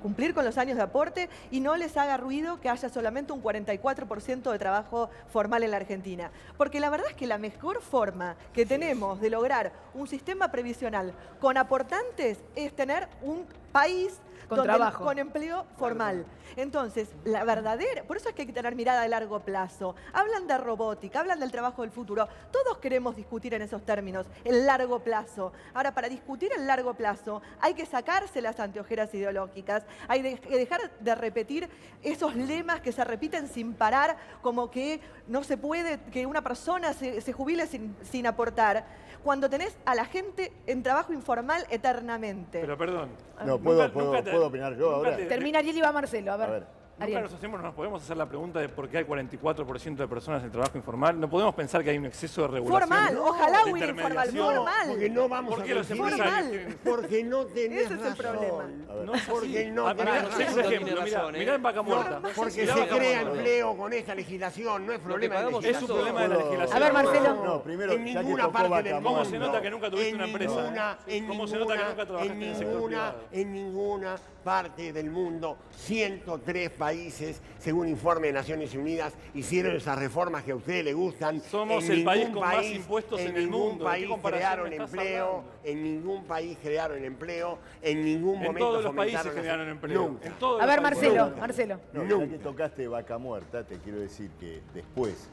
cumplir con los años de aporte y no les haga ruido que haya solamente un 44% de trabajo formal en la Argentina. Porque la verdad es que la mejor forma que tenemos de lograr un sistema previsional con aportantes es tener un país Con trabajo. con empleo formal. Entonces, la verdadera, por eso es que hay que tener mirada de largo plazo. Hablan de robótica, hablan del trabajo del futuro. Todos queremos discutir en esos términos, el largo plazo. Ahora, para discutir el largo plazo, hay que sacarse las anteojeras ideológicas, hay que dejar de repetir esos lemas que se repiten sin parar, como que no se puede que una persona se jubile sin aportar, cuando tenés a la gente en trabajo informal eternamente. Pero perdón. No, Nunca- ¿puedo nunca te- opinar yo nunca ahora? te- Termina Ariel y va Marcelo. A ver. A ver. Nunca Ariel. nos podemos hacer la pregunta de por qué hay 44% de personas en trabajo informal. No podemos pensar que hay un exceso de regulación. Formal, ojalá de hubiera informal, intermediación. formal. Porque no vamos ¿Por a qué los conseguir. empresarios? Porque no tenés Ese es el razón. problema. No es Porque así. no Ah, mirá, tenés no sé, razón. por ejemplo, Tiene mirá, razón, ¿eh? mirá en Vaca Muerta. Porque Mirá se Vaca crea Muerta. empleo con esta legislación, no es problema de pagamos Es un legislación. problema de la legislación. A ver, Marcelo. No, primero, En ya que ninguna tocó parte Vaca del Muerta. ¿Cómo se nota que nunca tuviste en una empresa? ninguna, en ¿Cómo se nota que ninguna- nunca trabajaste en el sector privado? en ninguna parte del mundo, 103 países, según informe de Naciones Unidas, hicieron esas reformas que a ustedes les gustan. Somos En el ningún país con más impuestos en el ningún mundo. ¿De qué país comparación crearon me estás empleo, hablando? en ningún país crearon empleo, en ningún En momento todos los países fomentaron generaron la- empleo. Nunca. En todos A los ver, países. Marcelo. Marcelo. No, ya Nunca. que tocaste Vaca Muerta, te quiero decir que después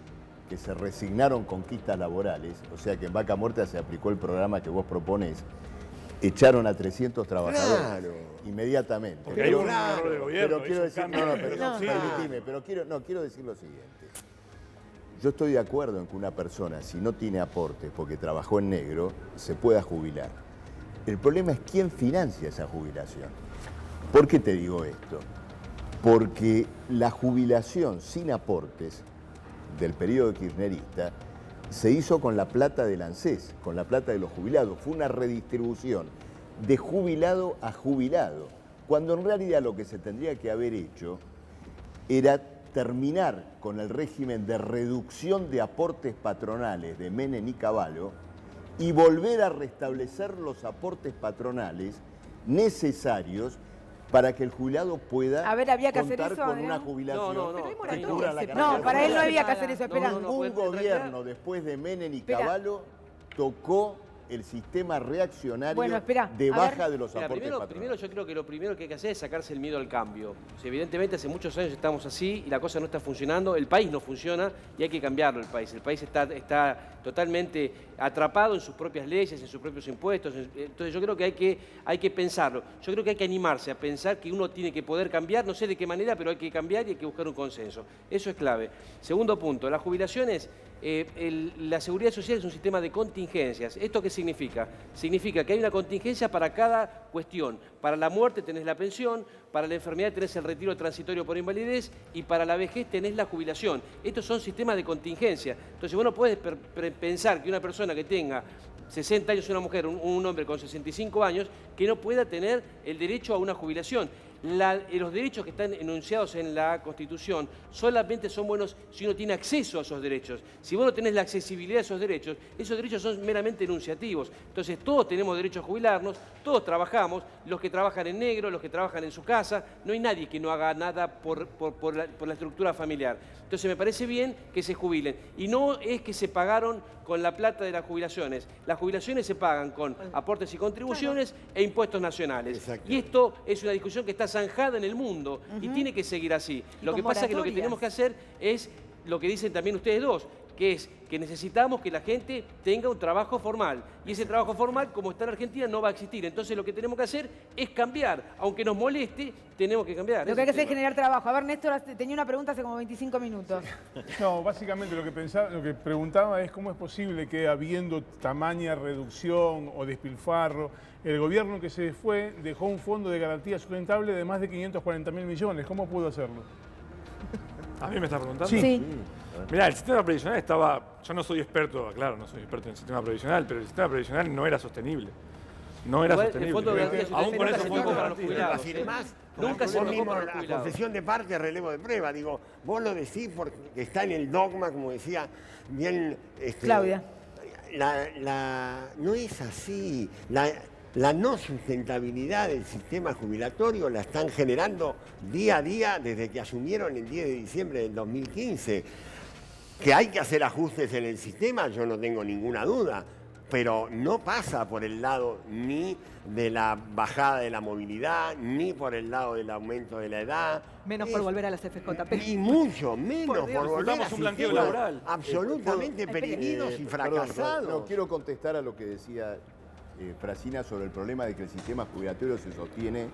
que se resignaron conquistas laborales, o sea que en Vaca Muerta se aplicó el programa que vos proponés, echaron a 300 trabajadores Claro. inmediatamente. Porque hay un error del gobierno. Pero quiero hizo un decir, cambio no, no, de pero filosofía. permitime, pero quiero decir lo siguiente. Yo estoy de acuerdo en que una persona, si no tiene aporte porque trabajó en negro, se pueda jubilar. El problema es quién financia esa jubilación. ¿Por qué te digo esto? Porque la jubilación sin aportes del periodo kirchnerista se hizo con la plata del ANSES, con la plata de los jubilados. Fue una redistribución de jubilado a jubilado, cuando en realidad lo que se tendría que haber hecho era terminar con el régimen de reducción de aportes patronales de Menem y Cavallo y volver a restablecer los aportes patronales necesarios para que el jubilado pueda había que hacer contar eso, con Adrián. una jubilación que no, cubra la no, carrera. No, para él no había que hacer eso. Espera. Ningún gobierno después de Menem y Espera. Cavallo tocó el sistema reaccionario Bueno, espera, de a baja ver. de los Mira, aportes primero patronales. yo creo que lo primero que hay que hacer es sacarse el miedo al cambio. O sea, evidentemente hace muchos años estamos así y la cosa no está funcionando, el país no funciona y hay que cambiarlo el país. El país está totalmente atrapado en sus propias leyes, en sus propios impuestos. Entonces yo creo que hay que pensarlo. Yo creo que hay que animarse a pensar que uno tiene que poder cambiar, no sé de qué manera, pero hay que cambiar y hay que buscar un consenso. Eso es clave. Segundo punto, las jubilaciones, la seguridad social es un sistema de contingencias. ¿Esto qué significa? Significa que hay una contingencia para cada cuestión. Para la muerte tenés la pensión, para la enfermedad tenés el retiro transitorio por invalidez y para la vejez tenés la jubilación. Estos son sistemas de contingencia. Entonces vos no puedes pensar que una persona que tenga 60 años, una mujer, un hombre con 65 años, que no pueda tener el derecho a una jubilación. Los derechos que están enunciados en la Constitución solamente son buenos si uno tiene acceso a esos derechos. Si vos no tenés la accesibilidad a esos derechos son meramente enunciativos. Entonces todos tenemos derecho a jubilarnos, todos trabajamos, los que trabajan en negro, los que trabajan en su casa, no hay nadie que no haga nada por la estructura familiar. Entonces me parece bien que se jubilen. Y no es que se pagaron con la plata de las jubilaciones. Las jubilaciones se pagan con aportes y contribuciones e impuestos nacionales. Exacto. Y esto es una discusión que está zanjada en el mundo y tiene que seguir así. Lo que pasa es que lo que tenemos que hacer es lo que dicen también ustedes dos, que es que necesitamos que la gente tenga un trabajo formal. Y ese trabajo formal, como está en Argentina, no va a existir. Entonces lo que tenemos que hacer es cambiar. Aunque nos moleste, tenemos que cambiar. Lo que hay que hacer es generar trabajo. A ver, Néstor, tenía una pregunta hace como 25 minutos. No, básicamente lo que preguntaba es cómo es posible que habiendo tamaña reducción o despilfarro, el gobierno que se fue dejó un fondo de garantía sustentable de más de 540.000 millones. ¿Cómo pudo hacerlo? ¿A mí me está preguntando? Sí. Mirá, el sistema previsional estaba... Yo no soy experto, claro, no soy experto en el sistema previsional, pero el sistema previsional no era sostenible. No era Igual, sostenible. el fondo de garantía Aún con nunca esos se fondos tocó para los garantizados. jubilados. Así demás, Nunca se vos tocó mismo para los la jubilados. concesión de parte, relevo de prueba. Digo, vos lo decís porque está en el dogma, como decía bien... Claudia. No es así. La no sustentabilidad del sistema jubilatorio la están generando día a día desde que asumieron el 10 de diciembre del 2015. Que hay que hacer ajustes en el sistema, yo no tengo ninguna duda, pero no pasa por el lado ni de la bajada de la movilidad, ni por el lado del aumento de la edad. Menos por volver a las FJP. Y mucho menos por volver a Disfrutamos un blanqueo sistemas laboral. absolutamente perdidos y fracasados. No, quiero contestar a lo que decía Francina sobre el problema de que el sistema jubilatorio se sostiene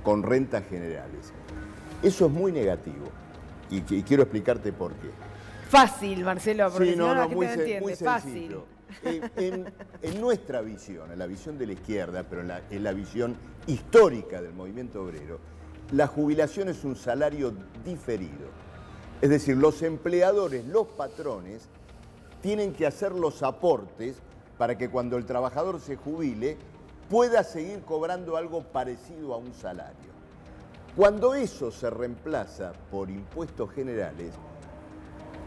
con rentas generales. Eso es muy negativo y quiero explicarte por qué. Fácil, Marcelo, porque Sí, si no, la gente muy, no entiende. muy Fácil. sencillo. En nuestra visión, en la visión de la izquierda, pero en la visión histórica del movimiento obrero, la jubilación es un salario diferido. Es decir, los empleadores, los patrones, tienen que hacer los aportes para que cuando el trabajador se jubile pueda seguir cobrando algo parecido a un salario. Cuando eso se reemplaza por impuestos generales,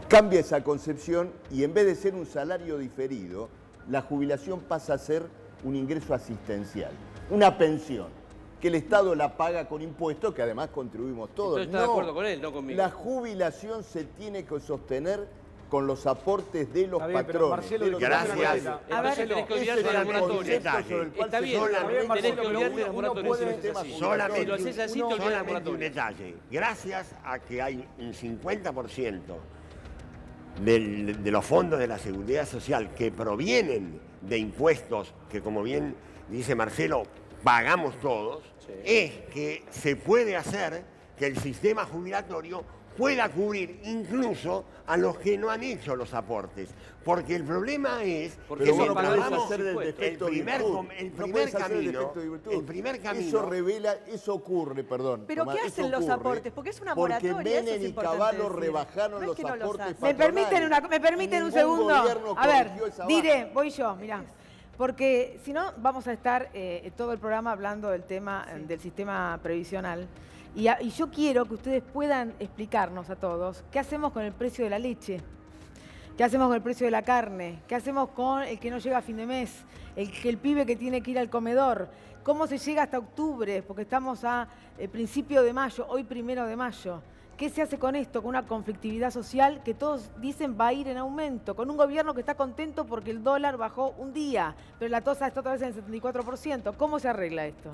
cambia esa concepción y en vez de ser un salario diferido, la jubilación pasa a ser un ingreso asistencial, una pensión, que el Estado la paga con impuestos, que además contribuimos todos. Entonces está de acuerdo con él, no conmigo. La jubilación se tiene que sostener con los aportes de los Está bien, pero patrones. Marcelo, de los Gracias. patrones. Entonces tenés que olvidarte de la moratoria. Está bien, tenés que olvidarte de la moratoria. Solamente, Si lo haces así, te olvidas de la solamente un moratoria. detalle. Gracias a que hay un 50% de los fondos de la Seguridad Social que provienen de impuestos que, como bien dice Marcelo, pagamos todos, es que se puede hacer que el sistema jubilatorio pueda cubrir incluso a los que no han hecho los aportes. Porque el problema es Porque que vos si no podés pagamos hacer del defecto virtud. el No primer podés hacer el camino, defecto de virtud. el primer camino. Eso revela, eso ocurre, perdón. ¿Pero Tomás, qué eso hacen los ocurre aportes? Porque es una Porque moratoria, eso Menem es y importante Cavallo decir. rebajaron No es los que no los aportes hacen. ¿Me permiten un Ningún segundo? gobierno A ver, corrigió esa Dire, baja. voy yo, mirá. Porque si no, vamos a estar todo el programa hablando del tema del sistema previsional. Y yo quiero que ustedes puedan explicarnos a todos qué hacemos con el precio de la leche, qué hacemos con el precio de la carne, qué hacemos con el que no llega a fin de mes, el pibe que tiene que ir al comedor, cómo se llega hasta octubre, porque estamos a principio de mayo, hoy 1 de mayo. ¿Qué se hace con esto? Con una conflictividad social que todos dicen va a ir en aumento, con un gobierno que está contento porque el dólar bajó un día, pero la tasa está otra vez en el 74%. ¿Cómo se arregla esto?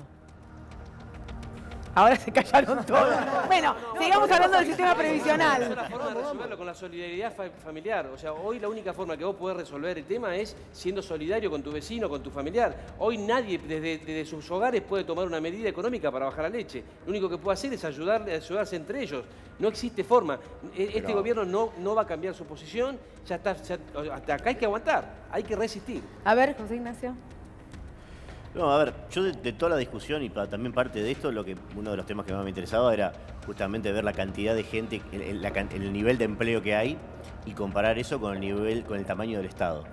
Ahora se callaron todos. Bueno, sigamos hablando del sistema previsional. Es una forma de resolverlo con la solidaridad familiar. O sea, hoy la única forma que vos podés resolver el tema es siendo solidario con tu vecino, con tu familiar. Hoy nadie desde sus hogares puede tomar una medida económica para bajar la leche. Lo único que puede hacer es ayudarse entre ellos. No existe forma. Este gobierno no va a cambiar su posición. Ya está, hasta acá hay que aguantar, hay que resistir. A ver, José Ignacio. No, a ver, yo de toda la discusión y también parte de esto, uno de los temas que más me interesaba era justamente ver la cantidad de gente, el nivel de empleo que hay y comparar eso con el tamaño del Estado.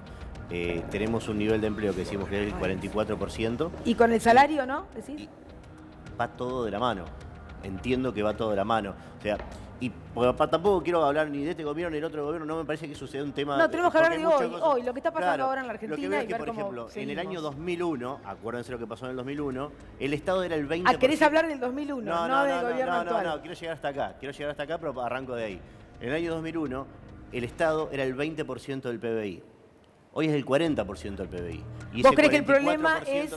Tenemos un nivel de empleo que decimos que es el 44%. ¿Y con el salario, no? ¿Decís? Va todo de la mano. Entiendo que va todo de la mano. O sea, y tampoco quiero hablar ni de este gobierno ni del otro gobierno, no me parece que suceda un tema... No, tenemos que hablar de porque hay hoy, muchas cosas. lo que está pasando Claro, ahora en la Argentina lo que veo y es que, ver por cómo ejemplo, en el seguimos. año 2001, acuérdense lo que pasó en el 2001, el Estado era el 20%... Ah, ¿querés hablar del 2001, no del gobierno actual? No, quiero llegar hasta acá, pero arranco de ahí. En el año 2001, el Estado era el 20% del PBI. Hoy es el 40% del PBI. Y ¿Vos ese crees que el 44%, problema es,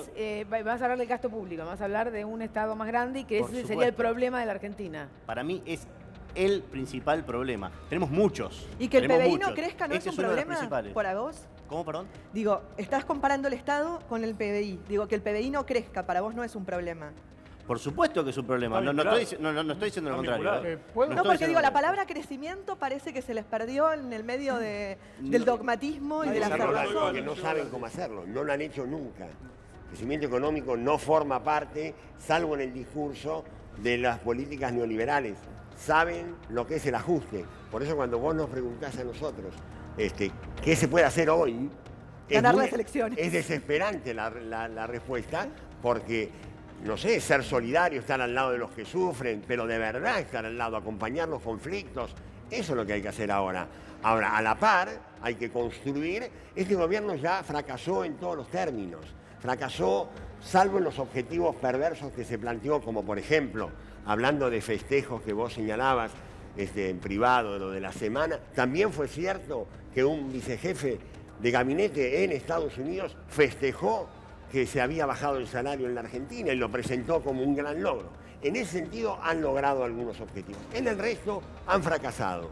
vas a hablar del gasto público, vas a hablar de un Estado más grande y que Por ese sería supuesto. el problema de la Argentina? Para mí es el principal problema. Tenemos muchos. Y que el tenemos PBI muchos. no crezca no Este es un uno de los problema principales. para vos. ¿Cómo, perdón? Digo, estás comparando el Estado con el PBI. Digo, que el PBI no crezca, para vos no es un problema. Por supuesto que es un problema. No estoy diciendo lo contrario. ¿puedo? No, porque digo, la palabra crecimiento parece que se les perdió en el medio del dogmatismo y de la que no saben cómo hacerlo, no lo han hecho nunca. El crecimiento económico no forma parte, salvo en el discurso, de las políticas neoliberales. Saben lo que es el ajuste. Por eso cuando vos nos preguntás a nosotros qué se puede hacer hoy, Ganar las elecciones. Es desesperante la respuesta, porque, no sé, ser solidario, estar al lado de los que sufren, pero de verdad estar al lado, acompañar los conflictos, eso es lo que hay que hacer ahora. Ahora, a la par, hay que construir. Este gobierno ya fracasó en todos los términos. Fracasó, salvo en los objetivos perversos que se planteó, como por ejemplo, hablando de festejos que vos señalabas en privado, lo de la semana, también fue cierto que un vicejefe de gabinete en Estados Unidos festejó que se había bajado el salario en la Argentina y lo presentó como un gran logro. En ese sentido han logrado algunos objetivos. En el resto han fracasado.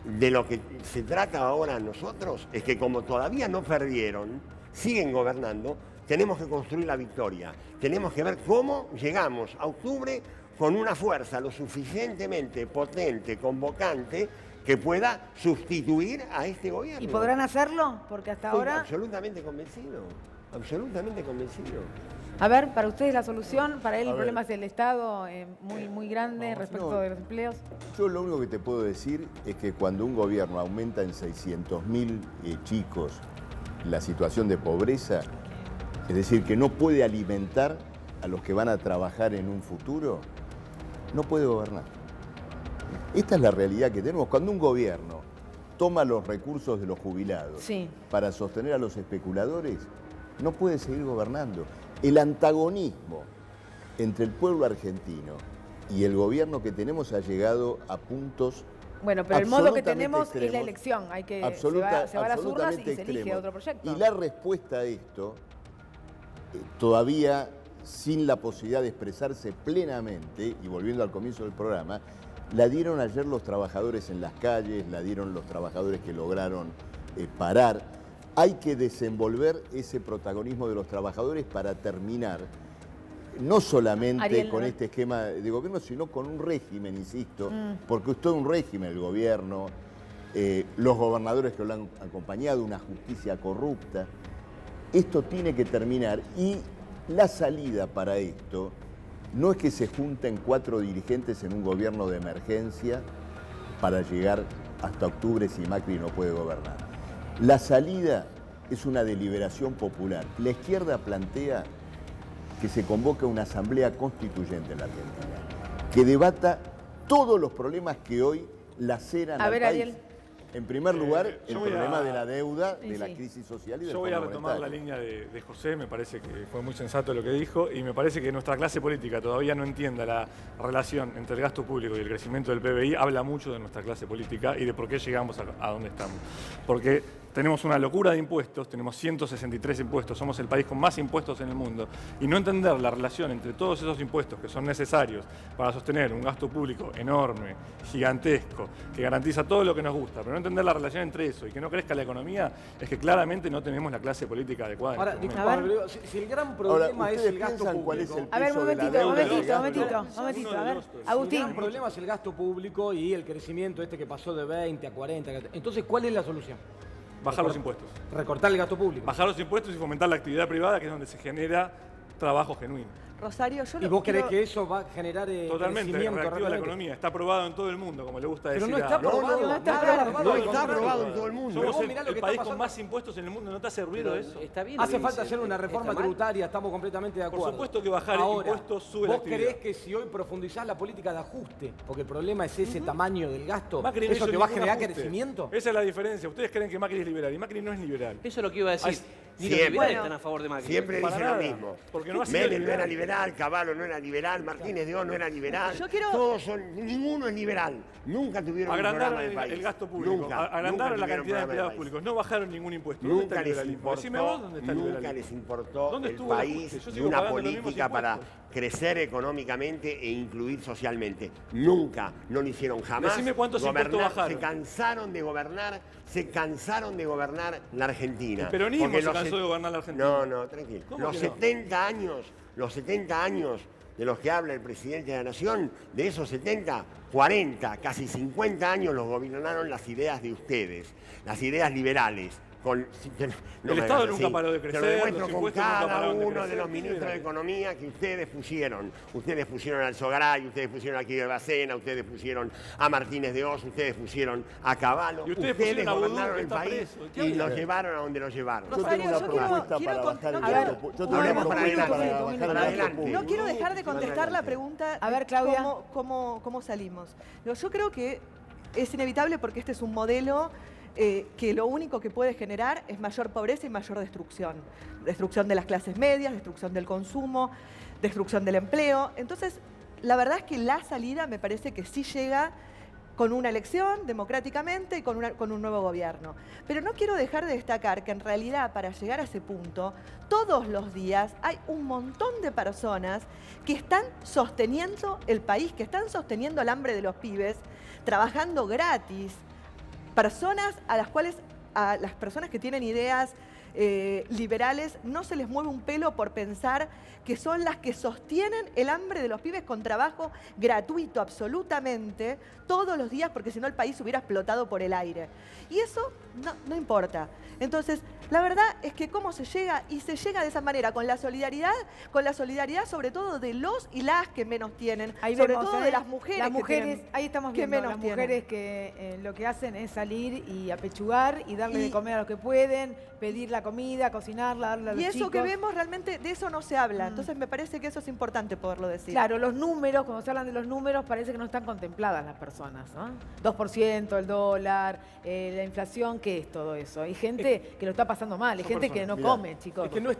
De lo que se trata ahora nosotros es que como todavía no perdieron, siguen gobernando, tenemos que construir la victoria. Tenemos que ver cómo llegamos a octubre con una fuerza lo suficientemente potente, convocante, que pueda sustituir a este gobierno. ¿Y podrán hacerlo? Porque hasta Estoy ahora... absolutamente convencido. Absolutamente convencido. A ver, para ustedes la solución, para él A el ver. problema es el Estado muy grande respecto no. de los empleos. Yo lo único que te puedo decir es que cuando un gobierno aumenta en 600.000 chicos la situación de pobreza, es decir, que no puede alimentar a los que van a trabajar en un futuro, no puede gobernar. Esta es la realidad que tenemos. Cuando un gobierno toma los recursos de los jubilados Sí. para sostener a los especuladores, no puede seguir gobernando. El antagonismo entre el pueblo argentino y el gobierno que tenemos ha llegado a puntos Bueno, pero el modo que absolutamente tenemos es la extremos, elección. Hay que se va a las urnas absolutamente y se elige extremos. otro proyecto. Y la respuesta a esto, todavía sin la posibilidad de expresarse plenamente, y volviendo al comienzo del programa, la dieron ayer los trabajadores en las calles, la dieron los trabajadores que lograron parar. Hay que desenvolver ese protagonismo de los trabajadores para terminar no solamente Ariel, con ¿no? este esquema de gobierno, sino con un régimen, insisto, porque es todo un régimen el gobierno, los gobernadores que lo han acompañado, una justicia corrupta. Esto tiene que terminar y la salida para esto no es que se junten 4 dirigentes en un gobierno de emergencia para llegar hasta octubre si Macri no puede gobernar. La salida es una deliberación popular. La izquierda plantea que se convoque una asamblea constituyente en la Argentina, que debata todos los problemas que hoy laceran al país. Ariel. En primer lugar, el yo voy problema a- de la deuda, Sí, de la sí. crisis social y del Yo voy a Fondo retomar la Monetario. línea de José, me parece que fue muy sensato lo que dijo y me parece que nuestra clase política todavía no entienda la relación entre el gasto público y el crecimiento del PBI, habla mucho de nuestra clase política y de por qué llegamos a donde estamos. Porque tenemos una locura de impuestos, tenemos 163 impuestos, somos el país con más impuestos en el mundo y no entender la relación entre todos esos impuestos que son necesarios para sostener un gasto público enorme, gigantesco, que garantiza todo lo que nos gusta, pero no entender la relación entre eso y que no crezca la economía, es que claramente no tenemos la clase política adecuada. en Ahora, este momento. disculpame, pero si el gran problema Ahora, es ¿ustedes el gasto piensan cuál es público. el A ver, peso de la momentito, deuda del momentito, gasto? momentito. A ver, El Agustín. gran problema es el gasto público y el crecimiento este que pasó de 20 a 40. Entonces, ¿cuál es la solución? Bajar los impuestos. Recortar el gasto público. Bajar los impuestos y fomentar la actividad privada, que es donde se genera trabajo genuino. Rosario, yo ¿Y vos creés que eso va a generar Totalmente, crecimiento reactiva la realmente? economía. Está aprobado en todo el mundo, como le gusta Pero decir no está a... aprobado. no está nada, aprobado. No al está contrario. aprobado en todo el mundo. Somos Pero vos mirá lo el que país está con pasando. más impuestos en el mundo. ¿No te hace ruido eso? Está bien. lo Hace que falta dice. hacer una reforma ¿Está mal? tributaria, estamos completamente de Por acuerdo. supuesto que bajar Ahora, impuestos sube la ¿vos actividad. creés que si hoy profundizás la política de ajuste, porque el problema es ese tamaño del gasto, Macri no eso hizo te va a ningún generar ajuste. crecimiento? Esa es la diferencia. Ustedes creen que Macri es liberal y Macri no es liberal. Eso es lo que iba a decir. Ni los Siempre. liberales Bueno, están a favor de Macri. Siempre Para dicen nada, lo mismo. porque no ha sido Menem no liberal. era liberal, Cavallo no era liberal, Martínez de O no era liberal. Yo quiero- Todos son, ninguno es liberal. Nunca tuvieron un Agrandar programa de país. el gasto público, Nunca, agrandar nunca la tuvieron cantidad de programa empleados país. públicos. No bajaron ningún impuesto. ¿Dónde está Nunca el les liberalismo? Decime importó, vos dónde está el nunca liberalismo. les importó ¿Dónde el estuvo el país ajuste? Yo y sigo una pagando los mismos política para impuestos. crecer económicamente e incluir socialmente. Nunca, no lo hicieron jamás. Decime cuántos impuestos Gobernar- bajaron. se cansaron de gobernar la Argentina. El peronismo Porque se los cansó set- de gobernar la Argentina. No, tranquilo. ¿Cómo Los que no? 70 años de los que habla el presidente de la Nación, de esos 70, 40, casi 50 años los gobernaron las ideas de ustedes, las ideas liberales. No El me Estado hagas nunca así. paró de Te crecer, lo demuestro los con impuestos nunca cada pararon de uno de crecer. los ministros de Economía que ustedes pusieron. Ustedes pusieron al Sogaray, ustedes pusieron a Guido Bacena, ustedes pusieron a Martínez de Oz, ustedes pusieron a Cavallo. Y ustedes pusieron a Boudou, gobernaron que el está país preso. ¿De qué y hablan? los llevaron a donde los llevaron. Yo Rosario, tengo una yo quiero- propuesta quiero para con- bajar el no, gasto. quiero- Yo tengo Hablemos una para propuesta adelante. para bajar el Adelante. gasto público. No quiero dejar de contestar la Adelante. pregunta. A ver, Claudia. ¿Cómo salimos? Yo creo que es inevitable porque este es un modelo que lo único que puede generar es mayor pobreza y mayor destrucción. Destrucción de las clases medias, destrucción del consumo, destrucción del empleo. Entonces, la verdad es que la salida me parece que sí llega con una elección democráticamente y con un nuevo gobierno. Pero no quiero dejar de destacar que en realidad para llegar a ese punto, todos los días hay un montón de personas que están sosteniendo el país, que están sosteniendo el hambre de los pibes, trabajando gratis. Personas a las cuales, a las personas que tienen ideas liberales, no se les mueve un pelo por pensar que son las que sostienen el hambre de los pibes con trabajo gratuito absolutamente todos los días, porque si no el país hubiera explotado por el aire. Y eso no importa. Entonces, la verdad es que cómo se llega, y se llega de esa manera, con la solidaridad sobre todo de los y las que menos tienen, Ahí sobre vemos, todo de las mujeres, Las que mujeres, tienen- ahí estamos que viendo, menos las tienen. mujeres que lo que hacen es salir y apechugar y darle de comer a los que pueden, pedir la comida, cocinarla, darle a los Y eso chicos. que vemos realmente, de eso no se habla. Entonces me parece que eso es importante poderlo decir. Claro, los números, cuando se hablan de los números, parece que no están contempladas las personas, ¿no? 2%, el dólar, la inflación, ¿qué es todo eso? Hay gente que lo está pasando mal, hay Son gente que no personas. come, chicos. Es que no es